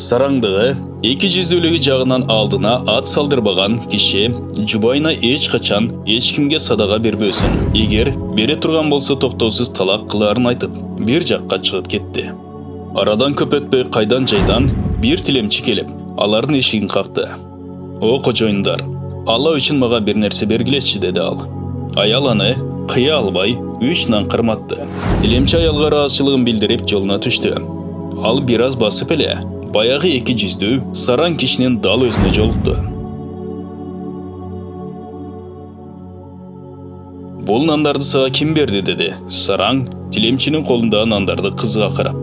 Сараңдығы, эки жүздүүлүгү жагынан алдына ат салдырбаган киши жубайына эч качан эч кимге садага бербөсүн. Эгер бере турган болсо токтоосуз талак кылаарын айтып, бир жакка чыгып кетти. Арадан көп өтпөй кайдан жайдан бир тилемчи келип, алардын эшигин какты. О кожоюндар, Алла үчүн мага бир нерсе бергилечи, деди ал. Аял аны кыя албай, 3 нан кырматты. Тилемчи аялга ыраазычылыгын билдирип жолуна түштү. Ал бир аз басып эле баягы эки жүздүү сараң кишинин дал өзүнө жолукту. Бул нандарды сага ким берди, деди сараң тилемчинин колундагы нандарды кызга карап.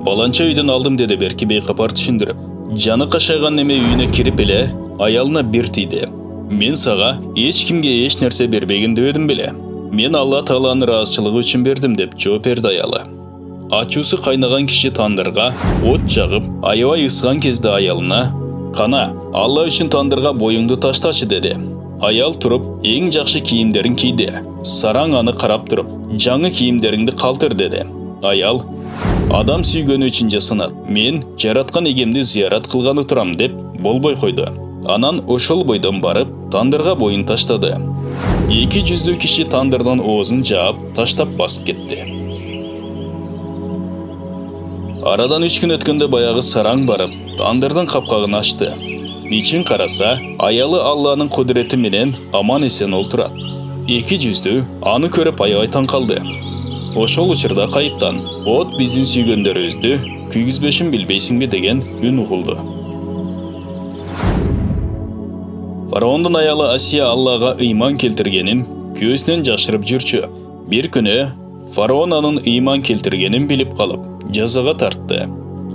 Баланча үйдөн алдым, деди берки бейкапар түшүндүрүп. Жаны кашайган неме үйүнө кирип эле аялына бир тийди. Мен сага эч кимге эч нерсе бербегин дебедим беле. Мен Алла Тааланын ыраазычылыгы үчүн бердим, деп жооп берди аялы. Ачуусу кайнаган киши тандырга от жагып, аябай ысыган кезде аялына: "Кана, Алла үчүн тандырга боюңду таштачы", деди. Аял туруп, эң жакшы кийимдерин кийди. Сараң аны карап туруп: "Жаңы кийимдериңди калтыр", деди. Аял: "Адам сүйгөнү үчүн жасанат. Мен жараткан эгемди зыярат кылганы турам", деп болбой койду. Анан ошол бойдон барып, тандырга боюн таштады. Эки жүздүү киши тандырдын оозун жаап, таштап басып кетти. Арадан 3 күн өткөндө баягы сараң барып, тандырдын капкагын ачты. Ичин караса, аялы Алланын кудурети менен аман эсен олтурат. Эки жүздүү аны көрүп аябай таң калды. Ошол учурда кайыптан: "От биздин сүйгөндөрүбүздү күйгүзбөшүн билбейсиңби?" деген үн угулду. Фараондун аялы Асия Аллага ыйман келтиргенин көзүнөн жашырып жүрчү. Бир күнү фараон анын ыйман келтиргенин билип калып, жазага тартты.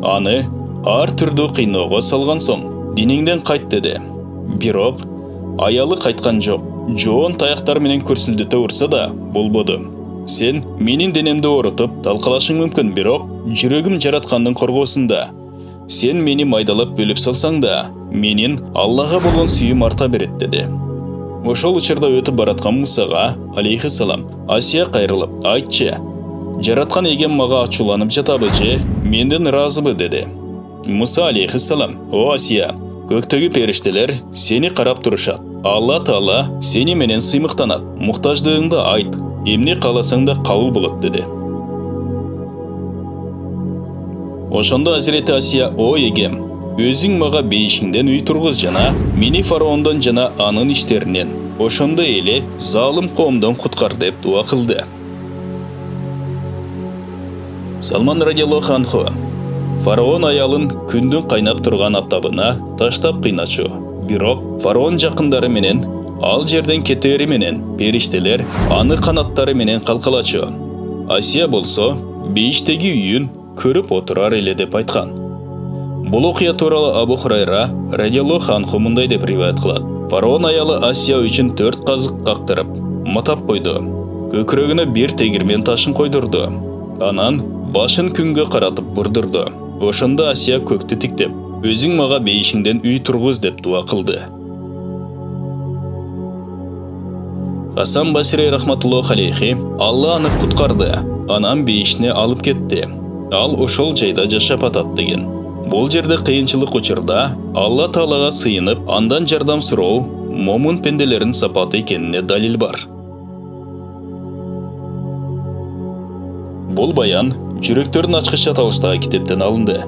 Аны ар түрдүү кыйноого салган соң, диниңден кайт, деди. Бирок аялы кайткан жок. Жоон таяктар менен көрсүлдөтө урса да болбоду. "Сен менин денемди оорутуп талкалашың мүмкүн, бирок жүрөгүм жараткандын коргоосунда. Сен мени майдалап бөлүп салсаң да, менин Аллага болгон сүйүүм арта берет", деди. Ошол учурда өтүп бараткан Мусага, алейхиссалам, Асия кайрылып: "Айтчы, жараткан эгем мага ачууланып жатабы же менден ыраазыбы?" деди. Муса алейхиссалам: "О Асия, көктөгү периштелер сени карап турушат. Алла Таала сени менен сыймыктанат. Муктаждыгыңды айт, эмне кааласаң да кабыл болот", деди. Ошондо Азирети Асия: "О эгем, өзүң мага бейишиңден үй тургуз жана мени фараондон жана анын иштеринен, ошондой эле залым коомдон куткар", деп дуа кылды. Салман радиаллаху анху: фараон аялын күндүн кайнап турган аптабына таштап кыйначу. Бирок фараон жакындары менен ал жерден кетери менен периштелер аны канаттары менен калкалачу. Асия болсо бейиштеги үйүн көрүп отурар эле, деп айткан. Бул окуя тууралуу Абу Хурайра радиаллаху анху мындай деп риваят кылат. Фараон аялы Асия үчүн 4 казык кактырып, матап койду. Көкүрөгүнө бир тегирмен ташын койдурду. Анан башын күнгө каратып бурдурду. Ошондо Асия көктү тиктеп: "Өзүң мага бейишиңден үй тургуз", деп дуа кылды. Хасан Басри рахматуллаху алейхи: "Алла аны куткарды, анан бейишине алып кетти. Ал ошол жайда жашап атат", деген. Бул жерде кыйынчылык учурда Алла Таалага сыйынып, андан жардам суроо момун пенделердин сапаты экенине далил бар. Бул баян жүрөктөрдүн ачкыч аталыштагы китептен алынды.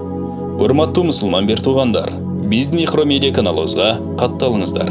Урматтуу мусулман бир туугандар, биздин Ихро медиа каналыбызга катталыңыздар.